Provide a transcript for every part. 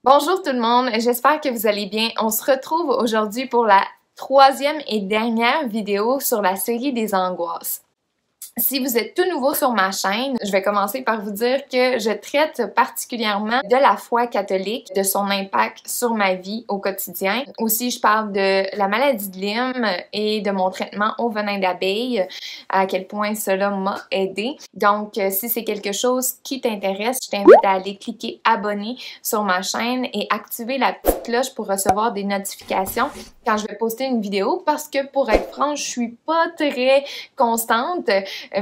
Bonjour tout le monde, j'espère que vous allez bien. On se retrouve aujourd'hui pour la troisième et dernière vidéo sur la série des angoisses. Si vous êtes tout nouveau sur ma chaîne, je vais commencer par vous dire que je traite particulièrement de la foi catholique, de son impact sur ma vie au quotidien. Aussi, je parle de la maladie de Lyme et de mon traitement au venin d'abeille, à quel point cela m'a aidé. Donc, si c'est quelque chose qui t'intéresse, je t'invite à aller cliquer abonner sur ma chaîne et activer la petite cloche pour recevoir des notifications quand je vais poster une vidéo parce que pour être franche, je suis pas très constante.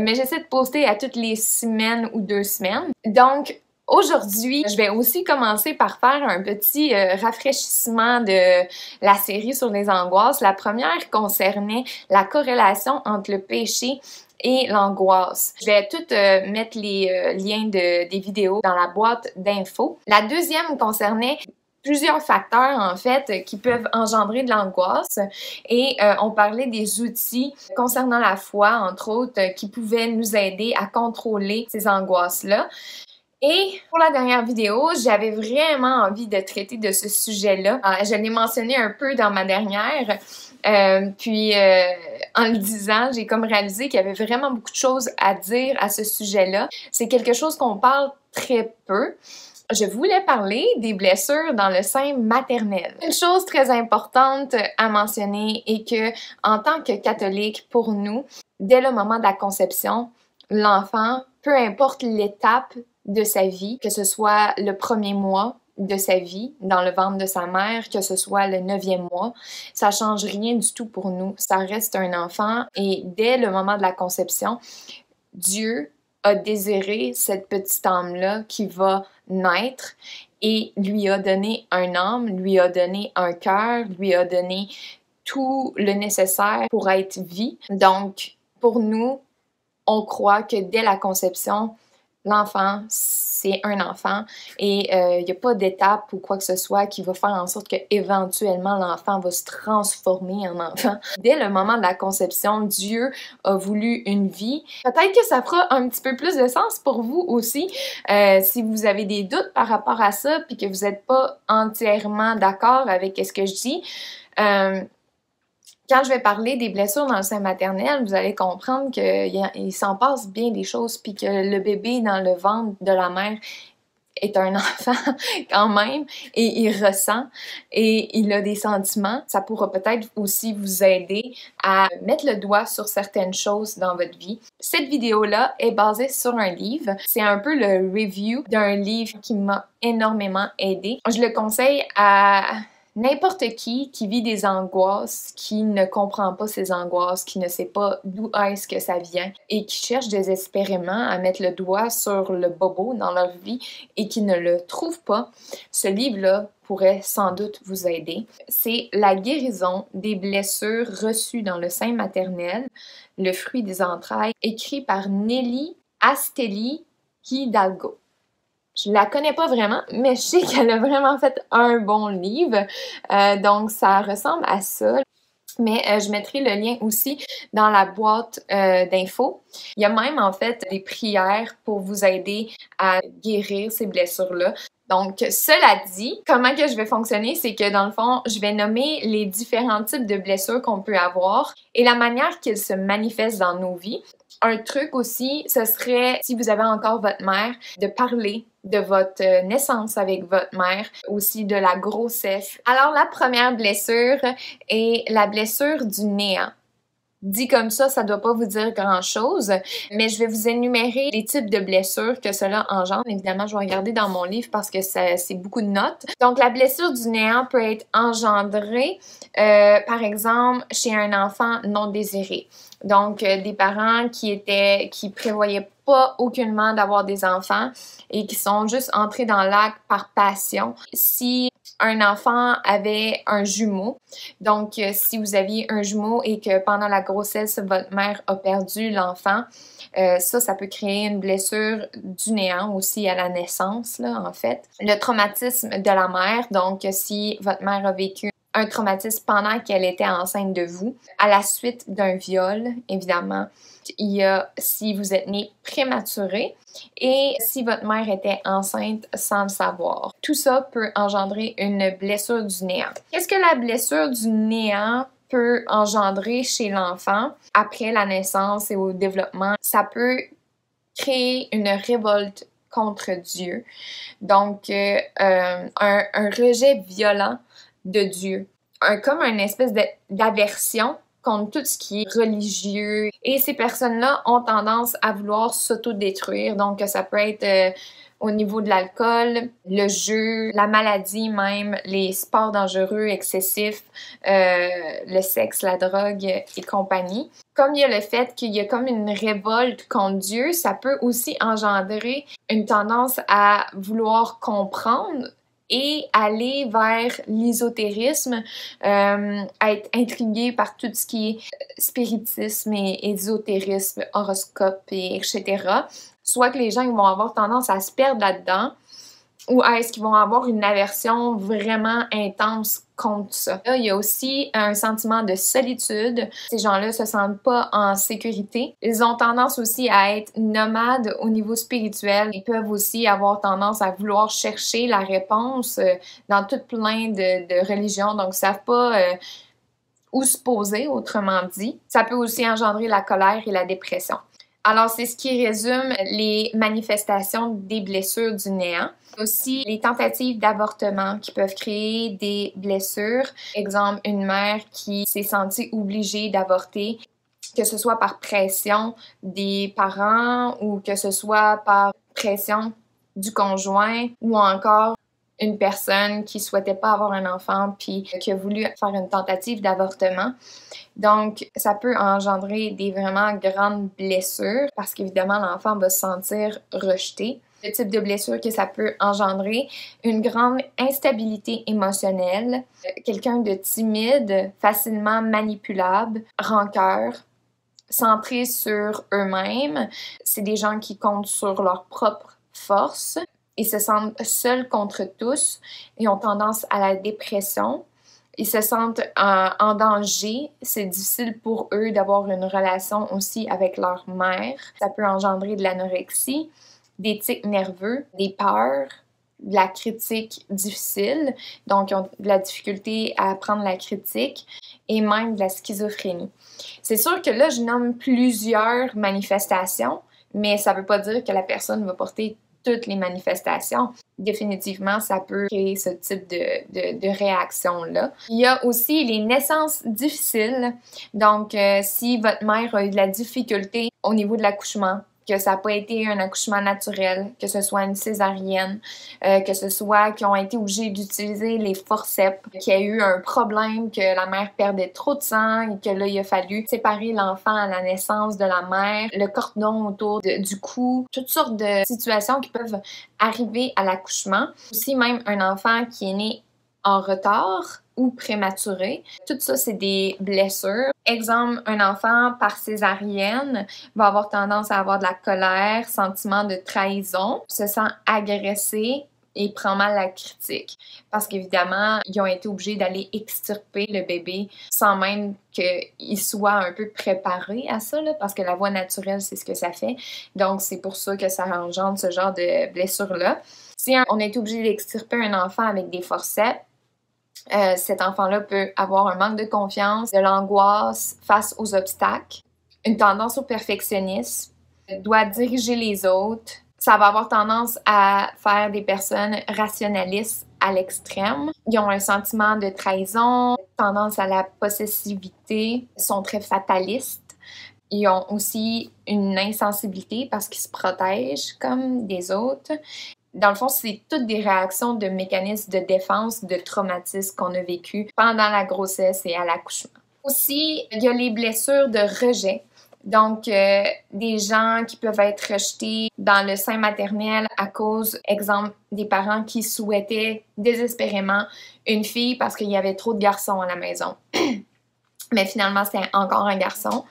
Mais j'essaie de poster à toutes les semaines ou 2 semaines. Donc, aujourd'hui, je vais aussi commencer par faire un petit rafraîchissement de la série sur les angoisses. La première concernait la corrélation entre le péché et l'angoisse. Je vais tout mettre les liens des vidéos dans la boîte d'infos. La deuxième concernait plusieurs facteurs, en fait, qui peuvent engendrer de l'angoisse. Et on parlait des outils concernant la foi, entre autres, qui pouvaient nous aider à contrôler ces angoisses-là. Et pour la dernière vidéo, j'avais vraiment envie de traiter de ce sujet-là. Je l'ai mentionné un peu dans ma dernière. Puis en le disant, j'ai comme réalisé qu'il y avait vraiment beaucoup de choses à dire à ce sujet-là. C'est quelque chose qu'on parle très peu. Je voulais parler des blessures dans le sein maternel. Une chose très importante à mentionner est que, en tant que catholique, pour nous, dès le moment de la conception, l'enfant, peu importe l'étape de sa vie, que ce soit le premier mois de sa vie dans le ventre de sa mère, que ce soit le 9e mois, ça change rien du tout pour nous. Ça reste un enfant et dès le moment de la conception, Dieu a désiré cette petite âme-là qui va naître et lui a donné un âme, lui a donné un cœur, lui a donné tout le nécessaire pour être vie. Donc, pour nous, on croit que dès la conception, l'enfant, c'est un enfant et il n'y a pas d'étape ou quoi que ce soit qui va faire en sorte qu'éventuellement l'enfant va se transformer en enfant. Dès le moment de la conception, Dieu a voulu une vie. Peut-être que ça fera un petit peu plus de sens pour vous aussi. Si vous avez des doutes par rapport à ça puis que vous n'êtes pas entièrement d'accord avec ce que je dis, quand je vais parler des blessures dans le sein maternel, vous allez comprendre qu'il s'en passe bien des choses puis que le bébé dans le ventre de la mère est un enfant quand même et il ressent et il a des sentiments. Ça pourra peut-être aussi vous aider à mettre le doigt sur certaines choses dans votre vie. Cette vidéo-là est basée sur un livre. C'est un peu le review d'un livre qui m'a énormément aidé. Je le conseille à n'importe qui vit des angoisses, qui ne comprend pas ses angoisses, qui ne sait pas d'où est-ce que ça vient et qui cherche désespérément à mettre le doigt sur le bobo dans leur vie et qui ne le trouve pas, ce livre-là pourrait sans doute vous aider. C'est La guérison des blessures reçues dans le sein maternel, le fruit des entrailles, écrit par Nelly Astelli Hidalgo. Je la connais pas vraiment, mais je sais qu'elle a vraiment fait un bon livre. Donc, ça ressemble à ça. Mais je mettrai le lien aussi dans la boîte d'infos. Il y a même, en fait, des prières pour vous aider à guérir ces blessures-là. Donc, cela dit, comment que je vais fonctionner, c'est que dans le fond, je vais nommer les différents types de blessures qu'on peut avoir et la manière qu'ils se manifestent dans nos vies. Un truc aussi, ce serait, si vous avez encore votre mère, de parler de votre naissance avec votre mère, aussi de la grossesse. Alors, la première blessure est la blessure du néant. Dit comme ça doit pas vous dire grand-chose, mais je vais vous énumérer les types de blessures que cela engendre. Évidemment, je vais regarder dans mon livre parce que c'est beaucoup de notes. Donc, la blessure du néant peut être engendrée, par exemple, chez un enfant non désiré. Donc, des parents qui prévoyaient pas aucunement d'avoir des enfants et qui sont juste entrés dans l'acte par passion. Si un enfant avait un jumeau, donc si vous aviez un jumeau et que pendant la grossesse, votre mère a perdu l'enfant, ça peut créer une blessure du néant aussi à la naissance, là, en fait. Le traumatisme de la mère, donc si votre mère a vécu un traumatisme pendant qu'elle était enceinte de vous, à la suite d'un viol, évidemment. Il y a si vous êtes né prématuré et si votre mère était enceinte sans le savoir. Tout ça peut engendrer une blessure du néant. Qu'est-ce que la blessure du néant peut engendrer chez l'enfant après la naissance et au développement? Ça peut créer une révolte contre Dieu. Donc, un rejet violent de Dieu. Comme une espèce d'aversion contre tout ce qui est religieux. Et ces personnes-là ont tendance à vouloir s'autodétruire. Donc, ça peut être au niveau de l'alcool, le jeu, la maladie même, les sports dangereux, excessifs, le sexe, la drogue et compagnie. Comme il y a le fait qu'il y a comme une révolte contre Dieu, ça peut aussi engendrer une tendance à vouloir comprendre et aller vers l'ésotérisme, être intrigué par tout ce qui est spiritisme et ésotérisme, horoscope, et etc. Soit que les gens ils vont avoir tendance à se perdre là-dedans, ou est-ce qu'ils vont avoir une aversion vraiment intense contre ça. Là, il y a aussi un sentiment de solitude. Ces gens-là se sentent pas en sécurité. Ils ont tendance aussi à être nomades au niveau spirituel. Ils peuvent aussi avoir tendance à vouloir chercher la réponse dans tout plein de religions. Donc, ils savent pas où se poser, autrement dit. Ça peut aussi engendrer la colère et la dépression. Alors, c'est ce qui résume les manifestations des blessures du néant. Aussi, les tentatives d'avortement qui peuvent créer des blessures. Exemple, une mère qui s'est sentie obligée d'avorter, que ce soit par pression des parents ou que ce soit par pression du conjoint ou encore une personne qui souhaitait pas avoir un enfant puis qui a voulu faire une tentative d'avortement. Donc, ça peut engendrer des vraiment grandes blessures parce qu'évidemment, l'enfant va se sentir rejeté. Le type de blessure que ça peut engendrer, une grande instabilité émotionnelle, quelqu'un de timide, facilement manipulable, rancœur, centré sur eux-mêmes. C'est des gens qui comptent sur leur propre force. Ils se sentent seuls contre tous et ont tendance à la dépression. Ils se sentent en danger. C'est difficile pour eux d'avoir une relation aussi avec leur mère. Ça peut engendrer de l'anorexie, des tics nerveux, des peurs, de la critique difficile. Donc, ils ont de la difficulté à prendre la critique et même de la schizophrénie. C'est sûr que là, je nomme plusieurs manifestations, mais ça ne veut pas dire que la personne va porter toutes les manifestations. Définitivement, ça peut créer ce type de réaction-là. Il y a aussi les naissances difficiles. Donc, si votre mère a eu de la difficulté au niveau de l'accouchement, que ça n'a pas été un accouchement naturel, que ce soit une césarienne, que ce soit qu'ils ont été obligés d'utiliser les forceps, qu'il y a eu un problème, que la mère perdait trop de sang et que là, il a fallu séparer l'enfant à la naissance de la mère, le cordon autour du cou, toutes sortes de situations qui peuvent arriver à l'accouchement. Aussi, même un enfant qui est né en retard ou prématuré. Tout ça, c'est des blessures. Exemple, un enfant par césarienne va avoir tendance à avoir de la colère, sentiment de trahison, se sent agressé et prend mal la critique. Parce qu'évidemment, ils ont été obligés d'aller extirper le bébé sans même qu'il soit un peu préparé à ça, là, parce que la voie naturelle, c'est ce que ça fait. Donc, c'est pour ça que ça engendre ce genre de blessure-là. Si on est obligé d'extirper un enfant avec des forceps, cet enfant-là peut avoir un manque de confiance, de l'angoisse face aux obstacles, une tendance au perfectionnisme, doit diriger les autres. Ça va avoir tendance à faire des personnes rationalistes à l'extrême. Ils ont un sentiment de trahison, tendance à la possessivité, sont très fatalistes. Ils ont aussi une insensibilité parce qu'ils se protègent comme des autres. Dans le fond, c'est toutes des réactions de mécanismes de défense, de traumatismes qu'on a vécu pendant la grossesse et à l'accouchement. Aussi, il y a les blessures de rejet. Donc, des gens qui peuvent être rejetés dans le sein maternel à cause, exemple, des parents qui souhaitaient désespérément une fille parce qu'il y avait trop de garçons à la maison. Mais finalement, c'était encore un garçon.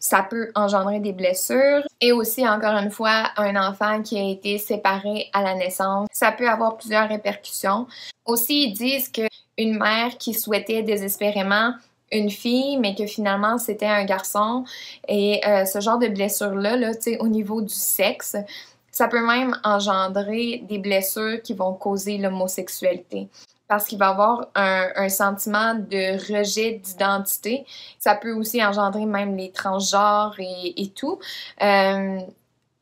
ça peut engendrer des blessures. Et aussi, encore une fois, un enfant qui a été séparé à la naissance, ça peut avoir plusieurs répercussions. Aussi, ils disent qu'une mère qui souhaitait désespérément une fille, mais que finalement c'était un garçon, et ce genre de blessure-là, là, au niveau du sexe, ça peut même engendrer des blessures qui vont causer l'homosexualité. Parce qu'il va y avoir un sentiment de rejet d'identité. Ça peut aussi engendrer même les transgenres et tout.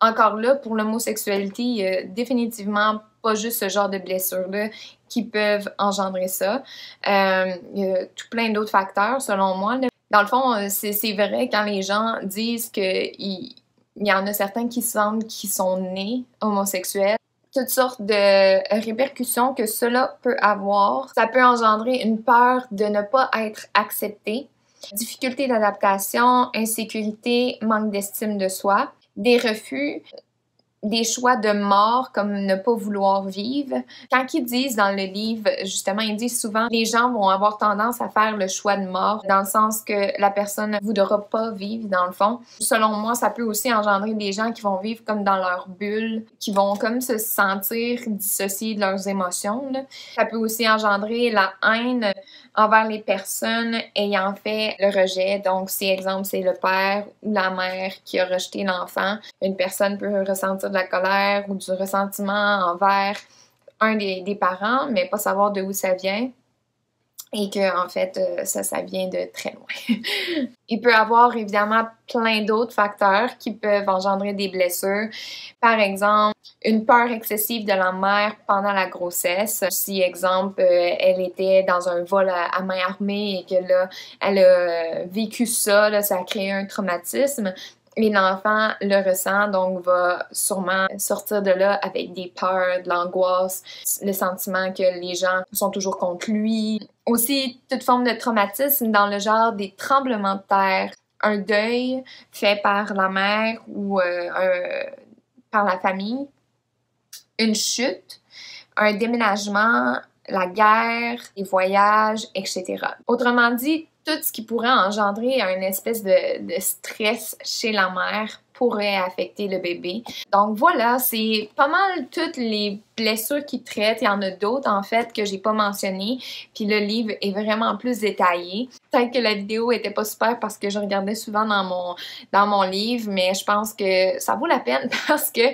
Encore là, pour l'homosexualité, il y a définitivement pas juste ce genre de blessures-là qui peuvent engendrer ça. Il y a tout plein d'autres facteurs, selon moi. Dans le fond, c'est vrai quand les gens disent qu'il y en a certains qui sentent qu'ils sont nés homosexuels. Toutes sortes de répercussions que cela peut avoir. Ça peut engendrer une peur de ne pas être accepté, difficulté d'adaptation, insécurité, manque d'estime de soi, des refus, des choix de mort comme ne pas vouloir vivre. Quand ils disent dans le livre, justement, ils disent souvent les gens vont avoir tendance à faire le choix de mort dans le sens que la personne ne voudra pas vivre dans le fond. Selon moi, ça peut aussi engendrer des gens qui vont vivre comme dans leur bulle, qui vont comme se sentir dissociés de leurs émotions, là. Ça peut aussi engendrer la haine envers les personnes ayant fait le rejet. Donc, si, exemple, c'est le père ou la mère qui a rejeté l'enfant, une personne peut ressentir de la colère ou du ressentiment envers un des parents, mais pas savoir de où ça vient. Et que, en fait, ça vient de très loin. Il peut y avoir évidemment plein d'autres facteurs qui peuvent engendrer des blessures. Par exemple, une peur excessive de la mère pendant la grossesse. Si, exemple, elle était dans un vol à main armée et que là, elle a vécu ça, là, ça a créé un traumatisme. Et l'enfant le ressent, donc va sûrement sortir de là avec des peurs, de l'angoisse, le sentiment que les gens sont toujours contre lui. Aussi, toute forme de traumatisme dans le genre des tremblements de terre, un deuil fait par la mère ou par la famille, une chute, un déménagement, la guerre, les voyages, etc. Autrement dit, tout ce qui pourrait engendrer une espèce de stress chez la mère pourrait affecter le bébé. Donc voilà, c'est pas mal toutes les blessures qu'il traite. Il y en a d'autres, en fait, que j'ai pas mentionnées. Puis le livre est vraiment plus détaillé. Peut-être que la vidéo était pas super parce que je regardais souvent dans mon livre, mais je pense que ça vaut la peine parce que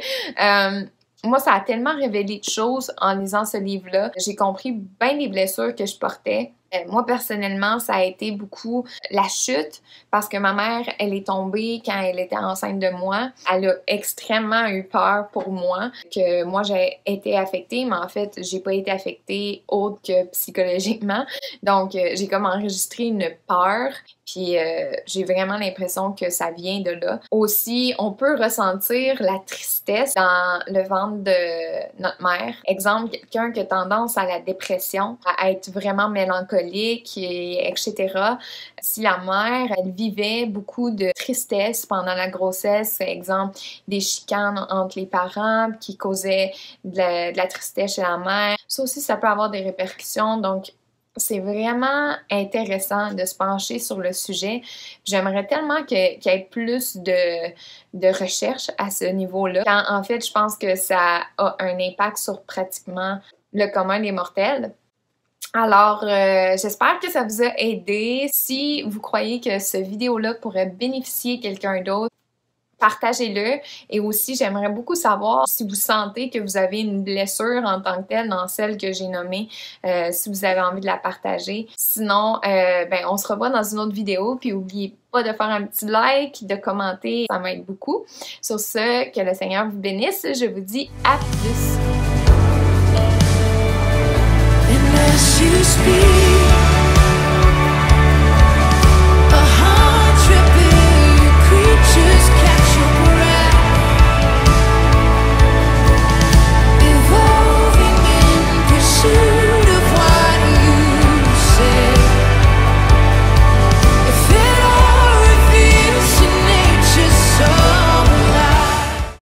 moi, ça a tellement révélé de choses en lisant ce livre-là. J'ai compris bien les blessures que je portais. Moi, personnellement, ça a été beaucoup la chute parce que ma mère, elle est tombée quand elle était enceinte de moi. Elle a extrêmement eu peur pour moi, que moi, j'ai été affectée, mais en fait, j'ai pas été affectée autre que psychologiquement. Donc, j'ai comme enregistré une peur, puis j'ai vraiment l'impression que ça vient de là. Aussi, on peut ressentir la tristesse dans le ventre de notre mère. Exemple, quelqu'un qui a tendance à la dépression, à être vraiment mélancolique, etc. Si la mère, elle vivait beaucoup de tristesse pendant la grossesse, exemple, des chicanes entre les parents qui causaient de la tristesse chez la mère, ça aussi, ça peut avoir des répercussions. Donc, c'est vraiment intéressant de se pencher sur le sujet. J'aimerais tellement qu'il y ait plus de recherche à ce niveau-là. Quand, en fait, je pense que ça a un impact sur pratiquement le commun des mortels. Alors, j'espère que ça vous a aidé. Si vous croyez que cette vidéo-là pourrait bénéficier quelqu'un d'autre, partagez-le. Et aussi, j'aimerais beaucoup savoir si vous sentez que vous avez une blessure en tant que telle dans celle que j'ai nommée, si vous avez envie de la partager. Sinon, on se revoit dans une autre vidéo. Puis n'oubliez pas de faire un petit like, de commenter, ça m'aide beaucoup. Sur ce, que le Seigneur vous bénisse. Je vous dis à plus. You speak.